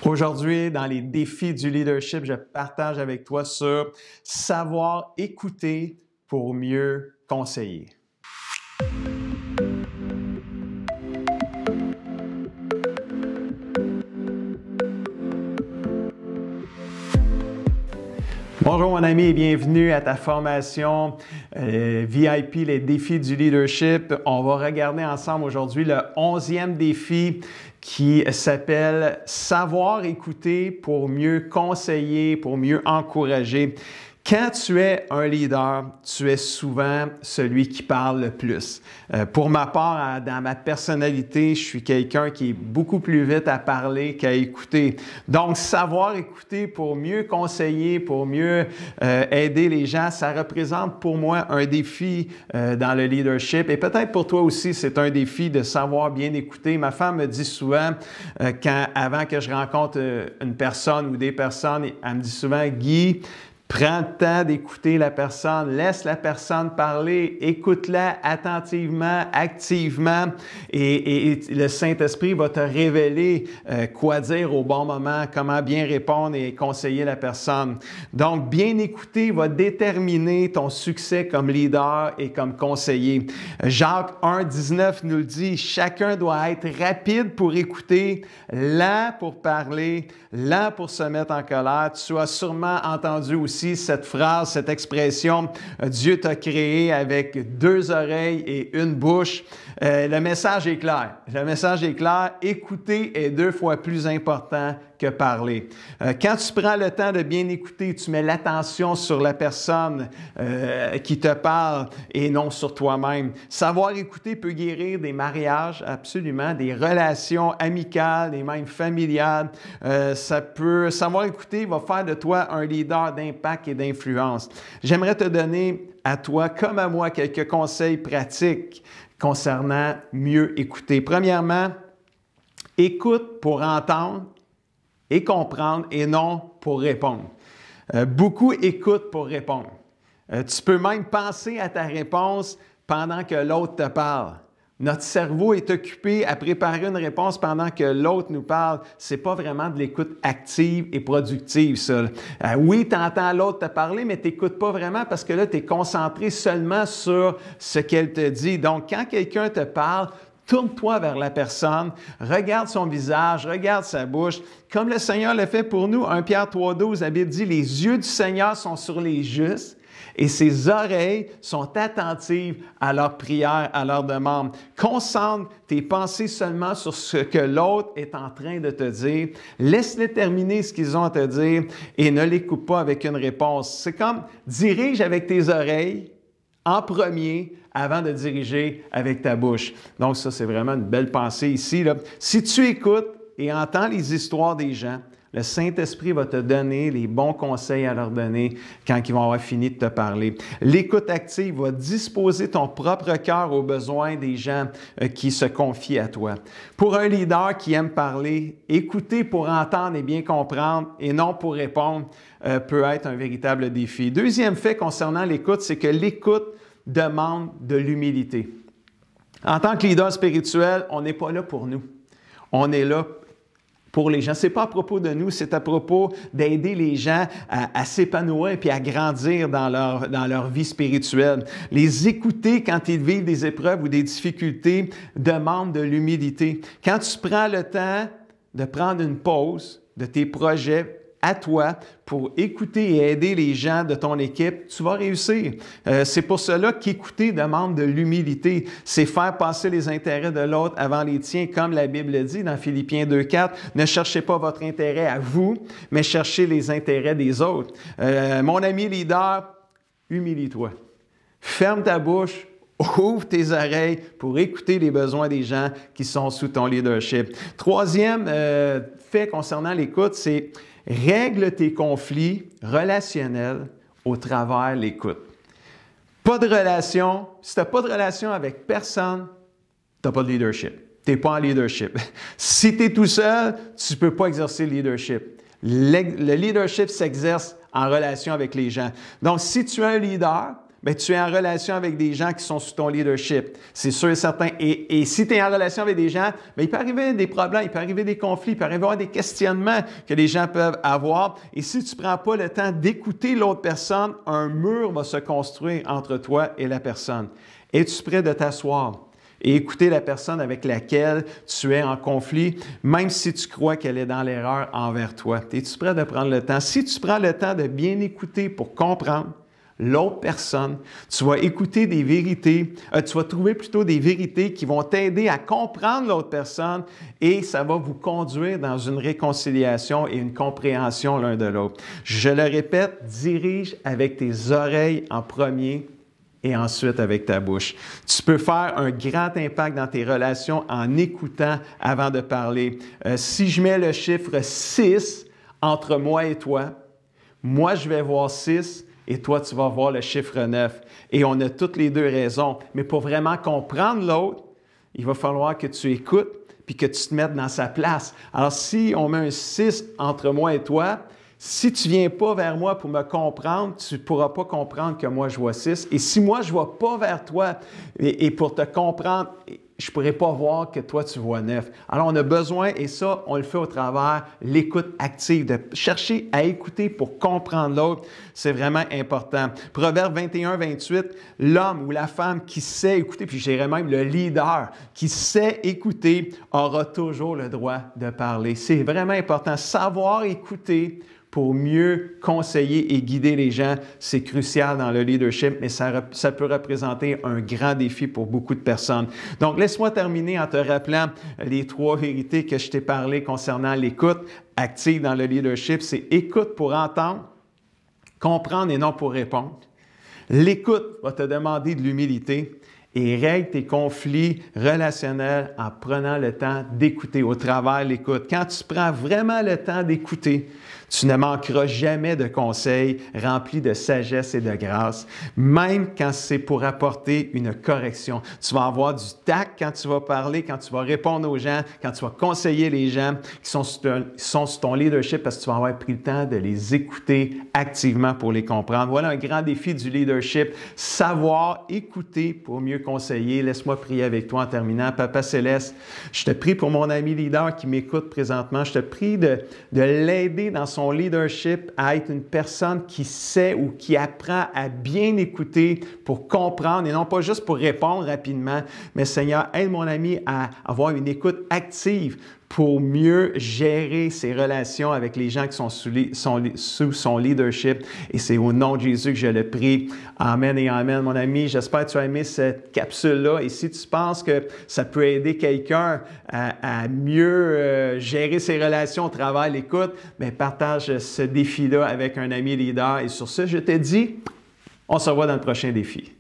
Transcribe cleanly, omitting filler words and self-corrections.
Aujourd'hui, dans les défis du leadership, je partage avec toi sur savoir écouter pour mieux conseiller. Bonjour mon ami et bienvenue à ta formation VIP, les défis du leadership. On va regarder ensemble aujourd'hui le 11e défi qui s'appelle « Savoir écouter pour mieux conseiller, pour mieux encourager ». Quand tu es un leader, tu es souvent celui qui parle le plus. Pour ma part, dans ma personnalité, je suis quelqu'un qui est beaucoup plus vite à parler qu'à écouter. Donc, savoir écouter pour mieux conseiller, pour mieux aider les gens, ça représente pour moi un défi dans le leadership. Et peut-être pour toi aussi, c'est un défi de savoir bien écouter. Ma femme me dit souvent, avant que je rencontre une personne ou des personnes, elle me dit souvent, « Guy, prends le temps d'écouter la personne, laisse la personne parler, écoute-la attentivement, activement et le Saint-Esprit va te révéler quoi dire au bon moment, comment bien répondre et conseiller la personne. Donc, bien écouter va déterminer ton succès comme leader et comme conseiller. Jacques 1,19 nous le dit, « Chacun doit être rapide pour écouter, lent pour parler, lent pour se mettre en colère. » Tu as sûrement entendu aussi cette phrase, cette expression, Dieu t'a créé avec 2 oreilles et une bouche. Le message est clair. Le message est clair. Écouter est 2 fois plus important que parler. Quand tu prends le temps de bien écouter, tu mets l'attention sur la personne qui te parle et non sur toi-même. Savoir écouter peut guérir des mariages, absolument, des relations amicales et même familiales. Savoir écouter va faire de toi un leader d'impact et d'influence. J'aimerais te donner à toi, comme à moi, quelques conseils pratiques concernant mieux écouter. Premièrement, écoute pour entendre et comprendre et non pour répondre. Beaucoup écoutent pour répondre. Tu peux même penser à ta réponse pendant que l'autre te parle. Notre cerveau est occupé à préparer une réponse pendant que l'autre nous parle. Ce n'est pas vraiment de l'écoute active et productive, ça. Oui, tu entends l'autre te parler, mais tu n'écoutes pas vraiment parce que là, tu es concentré seulement sur ce qu'elle te dit. Donc, quand quelqu'un te parle, tourne-toi vers la personne, regarde son visage, regarde sa bouche. Comme le Seigneur le fait pour nous, 1 Pierre 3,12, la Bible dit « Les yeux du Seigneur sont sur les justes et ses oreilles sont attentives à leurs prières, à leurs demandes. » Concentre tes pensées seulement sur ce que l'autre est en train de te dire. Laisse-les terminer ce qu'ils ont à te dire et ne les coupe pas avec une réponse. C'est comme dirige avec tes oreilles en premier avant de diriger avec ta bouche. Donc ça, c'est vraiment une belle pensée ici, là. Si tu écoutes et entends les histoires des gens, le Saint-Esprit va te donner les bons conseils à leur donner quand ils vont avoir fini de te parler. L'écoute active va disposer ton propre cœur aux besoins des gens qui se confient à toi. Pour un leader qui aime parler, écouter pour entendre et bien comprendre et non pour répondre peut être un véritable défi. Deuxième fait concernant l'écoute, c'est que l'écoute demande de l'humilité. En tant que leader spirituel, on n'est pas là pour nous. On est là pour les gens. Ce n'est pas à propos de nous, c'est à propos d'aider les gens à s'épanouir et à grandir dans leur vie spirituelle. Les écouter quand ils vivent des épreuves ou des difficultés demande de l'humilité. Quand tu prends le temps de prendre une pause de tes projets à toi pour écouter et aider les gens de ton équipe, tu vas réussir. C'est pour cela qu'écouter demande de l'humilité. C'est faire passer les intérêts de l'autre avant les tiens, comme la Bible dit dans Philippiens 2,4. Ne cherchez pas votre intérêt à vous, mais cherchez les intérêts des autres. Mon ami leader, humilie-toi. Ferme ta bouche. Ouvre tes oreilles pour écouter les besoins des gens qui sont sous ton leadership. Troisième fait concernant l'écoute, c'est règle tes conflits relationnels au travers de l'écoute. Pas de relation. Si tu n'as pas de relation avec personne, tu n'as pas de leadership. Tu n'es pas en leadership. Si tu es tout seul, tu ne peux pas exercer le leadership. Le leadership s'exerce en relation avec les gens. Donc, si tu es un leader, bien, tu es en relation avec des gens qui sont sous ton leadership. C'est sûr et certain. Et si tu es en relation avec des gens, bien, il peut arriver des problèmes, il peut arriver des conflits, il peut arriver des questionnements que les gens peuvent avoir. Et si tu ne prends pas le temps d'écouter l'autre personne, un mur va se construire entre toi et la personne. Es-tu prêt de t'asseoir et écouter la personne avec laquelle tu es en conflit, même si tu crois qu'elle est dans l'erreur envers toi? Es-tu prêt de prendre le temps? Si tu prends le temps de bien écouter pour comprendre l'autre personne, tu vas écouter des vérités, tu vas trouver plutôt des vérités qui vont t'aider à comprendre l'autre personne et ça va vous conduire dans une réconciliation et une compréhension l'un de l'autre. Je le répète, dirige avec tes oreilles en premier et ensuite avec ta bouche. Tu peux faire un grand impact dans tes relations en écoutant avant de parler. Si je mets le chiffre 6 entre moi et toi, moi je vais voir 6 et toi tu vas voir le chiffre 9. Et on a toutes les deux raisons. Mais pour vraiment comprendre l'autre, il va falloir que tu écoutes puis que tu te mettes dans sa place. Alors si on met un 6 entre moi et toi, si tu ne viens pas vers moi pour me comprendre, tu ne pourras pas comprendre que moi, je vois 6. Et si moi, je ne vois pas vers toi et pour te comprendre, je ne pourrai pas voir que toi, tu vois 9. Alors, on a besoin, et ça, on le fait au travers l'écoute active, de chercher à écouter pour comprendre l'autre. C'est vraiment important. Proverbe 21-28, l'homme ou la femme qui sait écouter, puis je dirais même le leader qui sait écouter, aura toujours le droit de parler. C'est vraiment important. Savoir écouter pour mieux conseiller et guider les gens, c'est crucial dans le leadership, mais ça peut représenter un grand défi pour beaucoup de personnes. Donc, laisse-moi terminer en te rappelant les 3 vérités que je t'ai parlé concernant l'écoute active dans le leadership. C'est écoute pour entendre, comprendre et non pour répondre. L'écoute va te demander de l'humilité et règle tes conflits relationnels en prenant le temps d'écouter au travers l'écoute. Quand tu prends vraiment le temps d'écouter, tu ne manqueras jamais de conseils remplis de sagesse et de grâce, même quand c'est pour apporter une correction. Tu vas avoir du tact quand tu vas parler, quand tu vas répondre aux gens, quand tu vas conseiller les gens qui sont sous ton leadership parce que tu vas avoir pris le temps de les écouter activement pour les comprendre. Voilà un grand défi du leadership, savoir écouter pour mieux conseiller. Laisse-moi prier avec toi en terminant. Papa Céleste, je te prie pour mon ami leader qui m'écoute présentement. Je te prie de l'aider dans son leadership à être une personne qui sait ou qui apprend à bien écouter pour comprendre et non pas juste pour répondre rapidement. Mais Seigneur, aide mon ami à avoir une écoute active pour mieux gérer ses relations avec les gens qui sont sous son leadership. Et c'est au nom de Jésus que je le prie. Amen et amen. Mon ami, j'espère que tu as aimé cette capsule-là. Et si tu penses que ça peut aider quelqu'un à mieux gérer ses relations au travers l'écoute, bien, partage ce défi-là avec un ami leader. Et sur ce, je te dis, on se revoit dans le prochain défi.